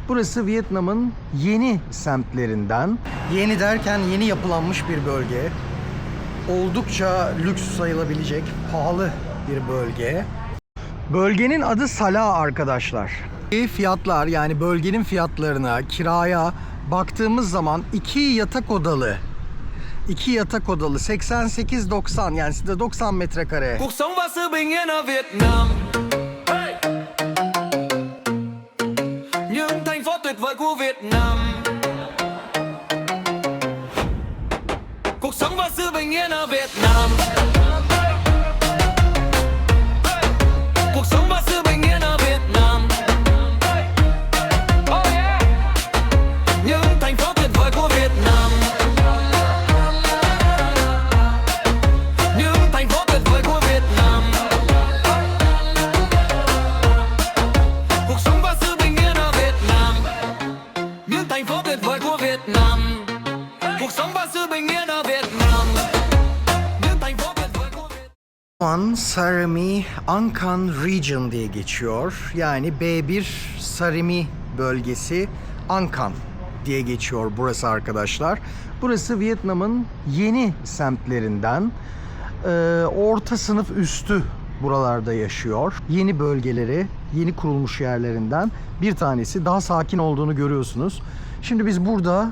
Burası Vietnam'ın yeni semtlerinden. Yeni derken yeni yapılanmış bir bölge. Oldukça lüks sayılabilecek pahalı bir bölge. Bölgenin adı Sala arkadaşlar. Fiyatlar, yani bölgenin fiyatlarına, kiraya baktığımız zaman 2 yatak odalı 88-90, yani size 90 metrekare. Cuộc sống và sự bình yên ở Việt Nam. Những thành phố tuyệt vời của Việt Nam. Cuộc sống và sự bình yên ở Việt Nam. Cuộc sống và sự bình yên ở Việt Nam. Oh yeah. Những thành phố tuyệt vời của Việt Nam. Những thành phố tuyệt vời của Việt Nam. Cuộc sống và sự bình yên ở Việt Nam. Những thành phố tuyệt vời của Việt Nam. Cuộc sống và sự bình yên ở Việt Nam. Những thành phố tuyệt vời của Việt An Sarimi Angkan Region diye geçiyor. Yani B1 Sarimi bölgesi Angkan diye geçiyor burası arkadaşlar. Burası Vietnam'ın yeni semtlerinden. Orta sınıf üstü buralarda yaşıyor. Yeni bölgeleri, yeni kurulmuş yerlerinden bir tanesi. Daha sakin olduğunu görüyorsunuz. Şimdi biz burada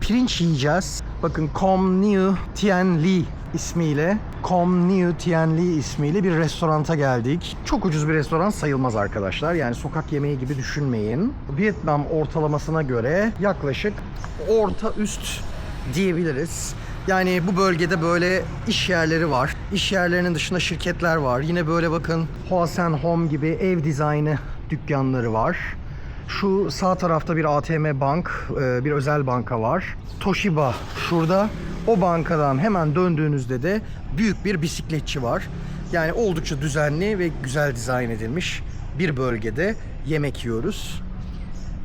pirinç yiyeceğiz. Bakın Com New Tien Ly ismiyle, Com New Tien Ly ismiyle bir restoranta geldik. Çok ucuz bir restoran sayılmaz arkadaşlar. Yani sokak yemeği gibi düşünmeyin. Vietnam ortalamasına göre yaklaşık orta üst diyebiliriz. Yani bu bölgede böyle iş yerleri var. İş yerlerinin dışında şirketler var. Yine böyle bakın Hoa Sen Home gibi ev dizaynı dükkanları var. Şu sağ tarafta bir ATM bank, bir özel banka var. Toshiba şurada. O bankadan hemen döndüğünüzde de büyük bir bisikletçi var. Yani oldukça düzenli ve güzel dizayn edilmiş bir bölgede yemek yiyoruz.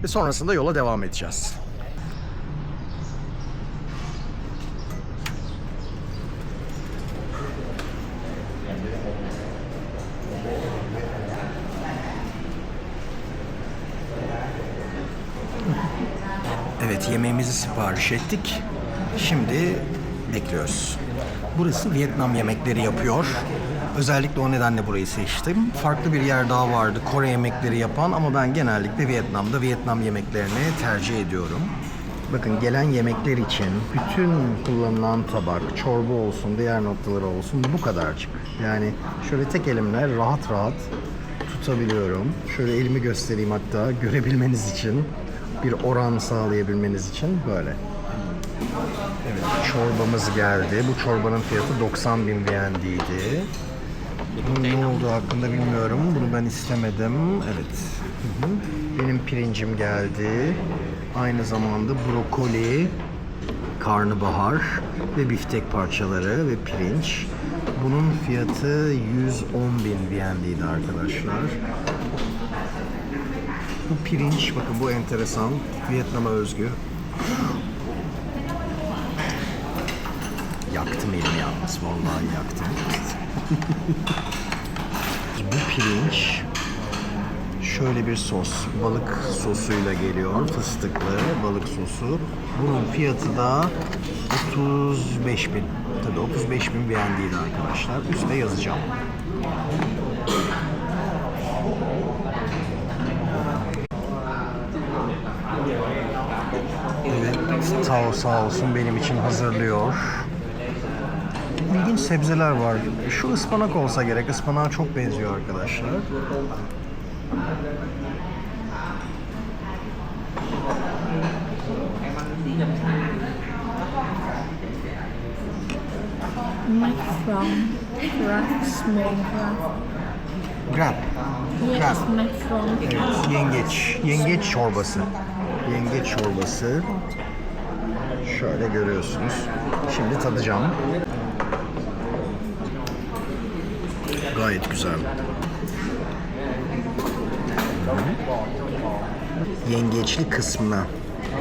Ve sonrasında yola devam edeceğiz. Evet, yemeğimizi sipariş ettik. Şimdi bekliyoruz. Burası Vietnam yemekleri yapıyor. Özellikle o nedenle burayı seçtim. Farklı bir yer daha vardı Kore yemekleri yapan, ama ben genellikle Vietnam'da Vietnam yemeklerini tercih ediyorum. Bakın, gelen yemekler için bütün kullanılan tabak, çorba olsun, diğer noktaları olsun bu kadarcık. Yani şöyle tek elimle rahat rahat tutabiliyorum. Şöyle elimi göstereyim hatta görebilmeniz için. Bir oran sağlayabilmeniz için böyle. Evet, çorbamız geldi. Bu çorbanın fiyatı 90 bin VND'ydi. Bunun ne olduğu hakkında bilmiyorum. Bunu ben istemedim. Evet. Benim pirincim geldi. Aynı zamanda brokoli, karnabahar ve biftek parçaları ve pirinç. Bunun fiyatı 110 bin VND'ydi arkadaşlar. Bu pirinç, bakın bu enteresan. Vietnam'a özgü. Yaktım elimi yalnız. Vallahi yaktım. Bu pirinç şöyle bir sos. Balık sosuyla geliyor. Fıstıklı balık sosu. Bunun fiyatı da 35 bin. Tabii 35 bin VND'ydi arkadaşlar. Üste yazacağım. Evet, Tao sağ olsun benim için hazırlıyor. İlginç sebzeler var. Şu ıspanak olsa gerek. Ispanağa çok benziyor arkadaşlar. Made from crab, small crab. Crab. Here Crab. is made from Evet, yengeç. Yengeç çorbası. Yengeç çorbası. Şöyle görüyorsunuz. Şimdi tadacağım. Gayet güzel. Yengeçli kısmına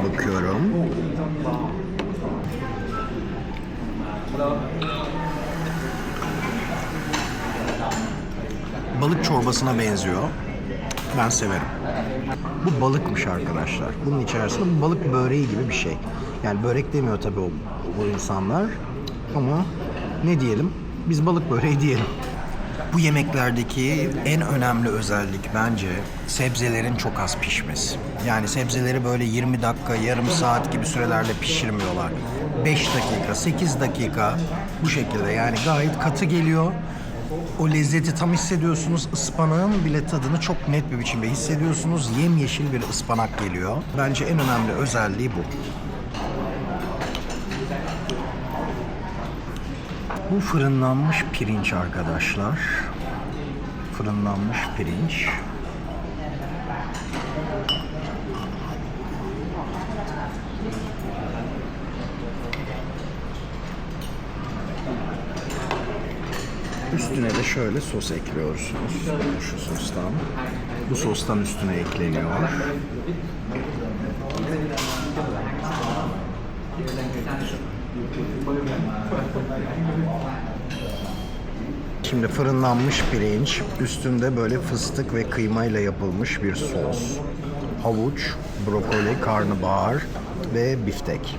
bakıyorum. Balık çorbasına benziyor. Ben severim. Bu balıkmış arkadaşlar. Bunun içerisinde balık böreği gibi bir şey. Yani börek demiyor tabii o insanlar. Ama ne diyelim? Biz balık böreği diyelim. Bu yemeklerdeki en önemli özellik bence sebzelerin çok az pişmesi. Yani sebzeleri böyle 20 dakika, yarım saat gibi sürelerle pişirmiyorlar. 5 dakika, 8 dakika bu şekilde, yani gayet katı geliyor. O lezzeti tam hissediyorsunuz. Ispanağın bile tadını çok net bir biçimde hissediyorsunuz. Yemyeşil bir ıspanak geliyor. Bence en önemli özelliği bu. Bu fırınlanmış pirinç arkadaşlar. Fırınlanmış pirinç. Üstüne de şöyle sos ekliyorsunuz. Şu sostan. Bu sostan üstüne ekleniyor. Şimdi fırınlanmış pirinç, üstünde böyle fıstık ve kıymayla yapılmış bir sos. Havuç, brokoli, karnabahar ve biftek.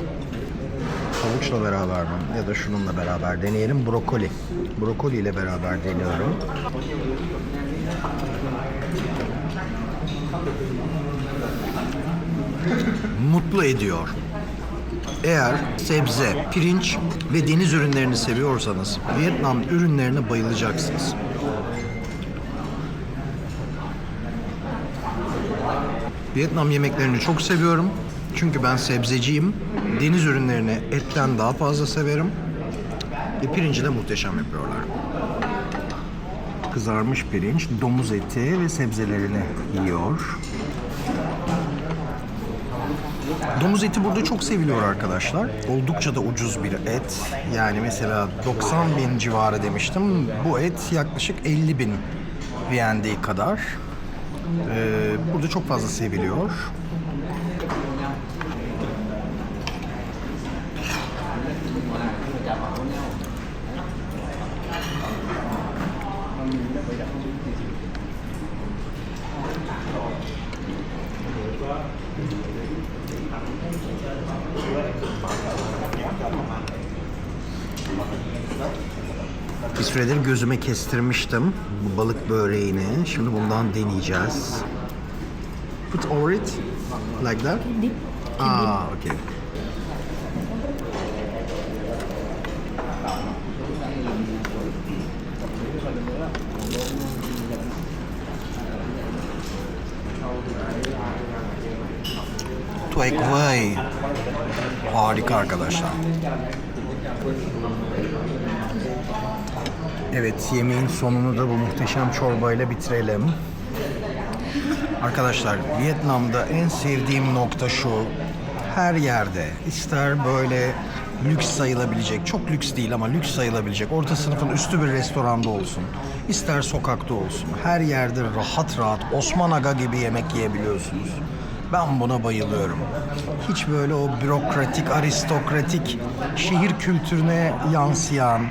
Havuçla beraber mi? Ya da şununla beraber deneyelim. Brokoli. Brokoli ile beraber deniyorum. Mutlu ediyor. Eğer sebze, pirinç ve deniz ürünlerini seviyorsanız Vietnam ürünlerine bayılacaksınız. Vietnam yemeklerini çok seviyorum. Çünkü ben sebzeciyim. Deniz ürünlerini etten daha fazla severim. Ve pirinci de muhteşem yapıyorlar. Kızarmış pirinç, domuz eti ve sebzelerini yiyor. Domuz eti burada çok seviliyor arkadaşlar. Oldukça da ucuz bir et. Yani mesela 90.000 civarı demiştim. Bu et yaklaşık 50.000 VND kadar. Burada çok fazla seviliyor. Bir süredir gözüme kestirmiştim bu balık böreğini. Şimdi bundan deneyeceğiz. Put over it like that. Dip. Okay. Tuek Way. Harika arkadaşlar. Evet, yemeğin sonunu da bu muhteşem çorbayla bitirelim. Arkadaşlar, Vietnam'da en sevdiğim nokta şu: her yerde, ister böyle lüks sayılabilecek, çok lüks değil ama lüks sayılabilecek, orta sınıfın üstü bir restoranda olsun, ister sokakta olsun, her yerde rahat rahat Osman Aga gibi yemek yiyebiliyorsunuz. Ben buna bayılıyorum. Hiç böyle o bürokratik, aristokratik, şehir kültürüne yansıyan,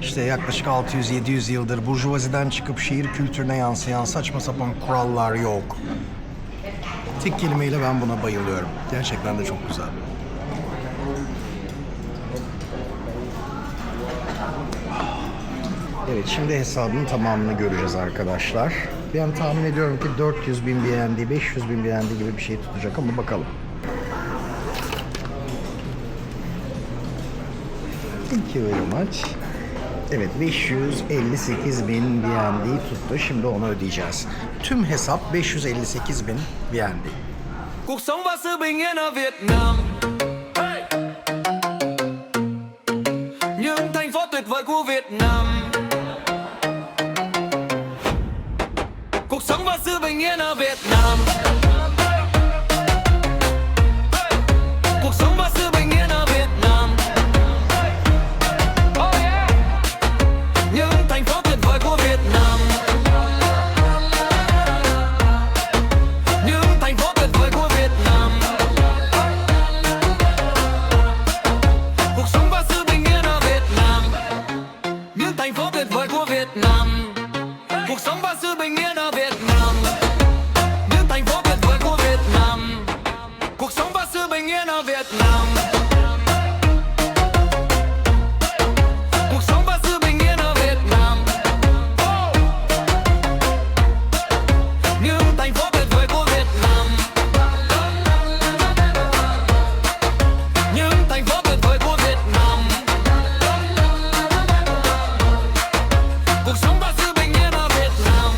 İşte yaklaşık 600-700 yıldır burjuvaziden çıkıp şehir kültürüne yansıyan saçma sapan kurallar yok. Tek kelimeyle ben buna bayılıyorum. Gerçekten de çok güzel. Evet, şimdi hesabın tamamını göreceğiz arkadaşlar. Ben tahmin ediyorum ki 400.000 BND, 500.000 BND gibi bir şey tutacak ama bakalım. Thank you very much. Evet, 558.000 BND tuttu. Şimdi onu ödeyeceğiz. Tüm hesap 558.000 BND. Cuộc sống và sự bình yên ở Việt Nam. Hey! Những thành phố tuyệt vời của Việt Nam. Cuộc sống và sự bình yên ở Việt Nam. Cuộc sống và sự bình yên ở Việt Nam. Oh yeah! Những thành phố tuyệt vời của Việt Nam. Những thành phố tuyệt vời của Việt Nam. Cuộc sống và sự bình yên ở Việt Nam. Những thành phố tuyệt vời của Việt Nam. Cuộc sống và sự bình yên ở Việt Nam. ở Việt Nam. Cuộc sống và sự bình yên ở Việt Nam. Những thành phố tuyệt vời của Việt Nam. Những thành phố tuyệt vời của Việt Nam. Cuộc sống và sự bình yên ở Việt Nam.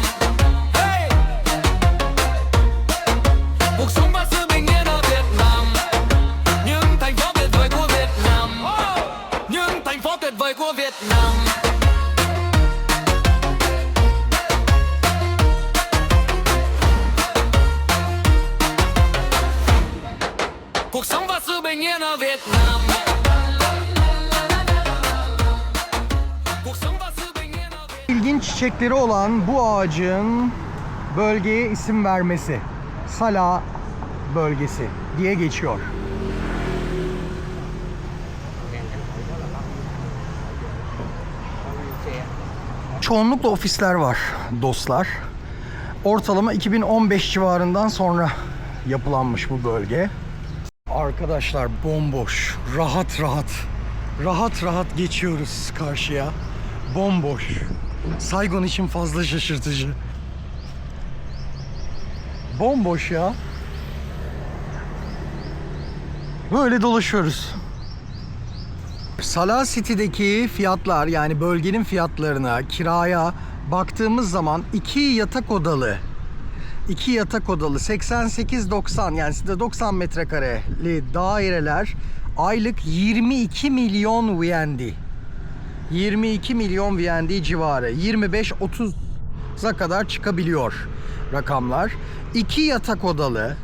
Hey! Cuộc sống và sự bình yên ở Việt Nam. Những thành phố tuyệt vời của Việt Nam. Những thành phố tuyệt vời của Việt Nam. Cuộc sống và sự bình yên ở Việt Nam. Cuộc sống và sự bình yên ở Việt Nam. İlginç çiçekleri olan bu ağacın bölgeye isim vermesi. Sala bölgesi diye geçiyor. Çoğunlukla ofisler var dostlar. Ortalama 2015 civarından sonra yapılanmış bu bölge. Arkadaşlar bomboş, rahat rahat geçiyoruz karşıya. Bomboş. Saigon için fazla şaşırtıcı. Bomboş ya. Böyle dolaşıyoruz. Sala City'deki fiyatlar, yani bölgenin fiyatlarına, kiraya baktığımız zaman 2 yatak odalı 88-90, yani size 90 metrekareli daireler aylık 22 milyon VND. 22 milyon VND civarı. 25-30'a kadar çıkabiliyor rakamlar. 2 yatak odalı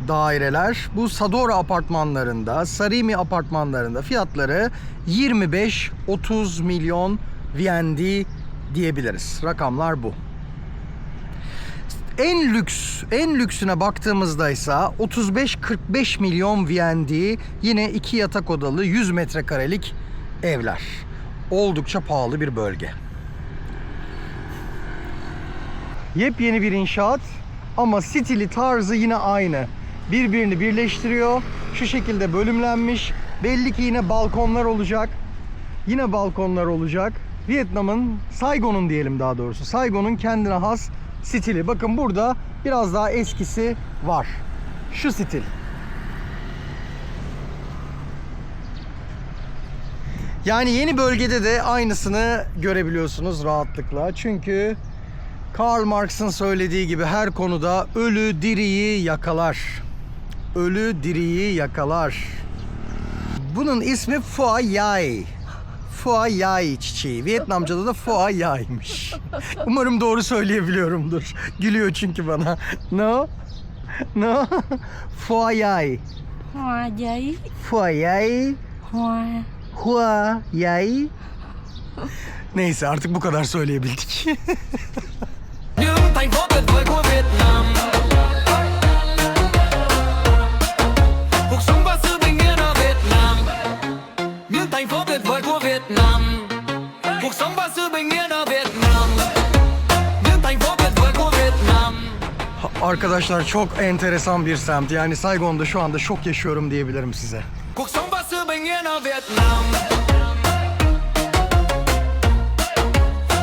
daireler bu Sadora apartmanlarında, Sarimi apartmanlarında fiyatları 25-30 milyon VND diyebiliriz. Rakamlar bu. En lüksüne baktığımızda ise 35-45 milyon VND, yine 2 yatak odalı 100 metrekarelik evler. Oldukça pahalı bir bölge. Yepyeni bir inşaat ama stili, tarzı yine aynı. Birbirini birleştiriyor. Şu şekilde bölümlenmiş. Belli ki yine balkonlar olacak. Yine balkonlar olacak. Vietnam'ın, Saigon'un diyelim daha doğrusu. Saigon'un kendine has stili. Bakın burada biraz daha eskisi var. Şu stil. Yani yeni bölgede de aynısını görebiliyorsunuz rahatlıkla. Çünkü Karl Marx'ın söylediği gibi her konuda ölü diriyi yakalar. Ölü diriyi yakalar. Bunun ismi Pho Yai. Pho Yai çiçeği. Vietnamca'da da Pho Yai'miş. Umarım doğru söyleyebiliyorumdur. Gülüyor çünkü bana. No? No? Pho Yai. Hoa giấy. Pho Yai. Hoa. Pho Yai. Neyse, artık bu kadar söyleyebildik. Những thành phố tuyệt vời của Việt Nam. Cuộc sống và sự bình yên ở Việt Nam. Những thành phố tuyệt vời của Việt Nam. Cuộc sống và sự bình yên ở Việt Nam. Những thành phố tuyệt vời của Việt Nam. Arkadaşlar çok enteresan bir semt. Yani Saigon'da şu anda şok yaşıyorum diyebilirim size. Cuộc sống và sự bình yên ở Việt Nam.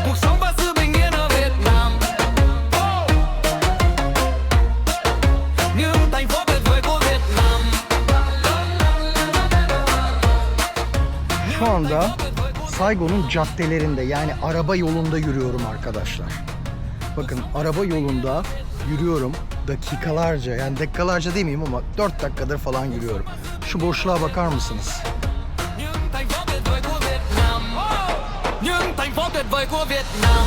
Cuộc sống và sự bình yên ở Việt Nam. Những thành phố tuyệt vời của Việt Nam. Şu anda Saigon'un caddelerinde, yani araba yolunda yürüyorum arkadaşlar. Bakın, araba yolunda yürüyorum dakikalarca, yani dakikalarca demeyeyim ama 4 dakikadır falan yürüyorum. Şu boşluğa bakar mısınız? Những thành phố tuyệt vời của Việt Nam. Những thành phố tuyệt vời của Việt Nam.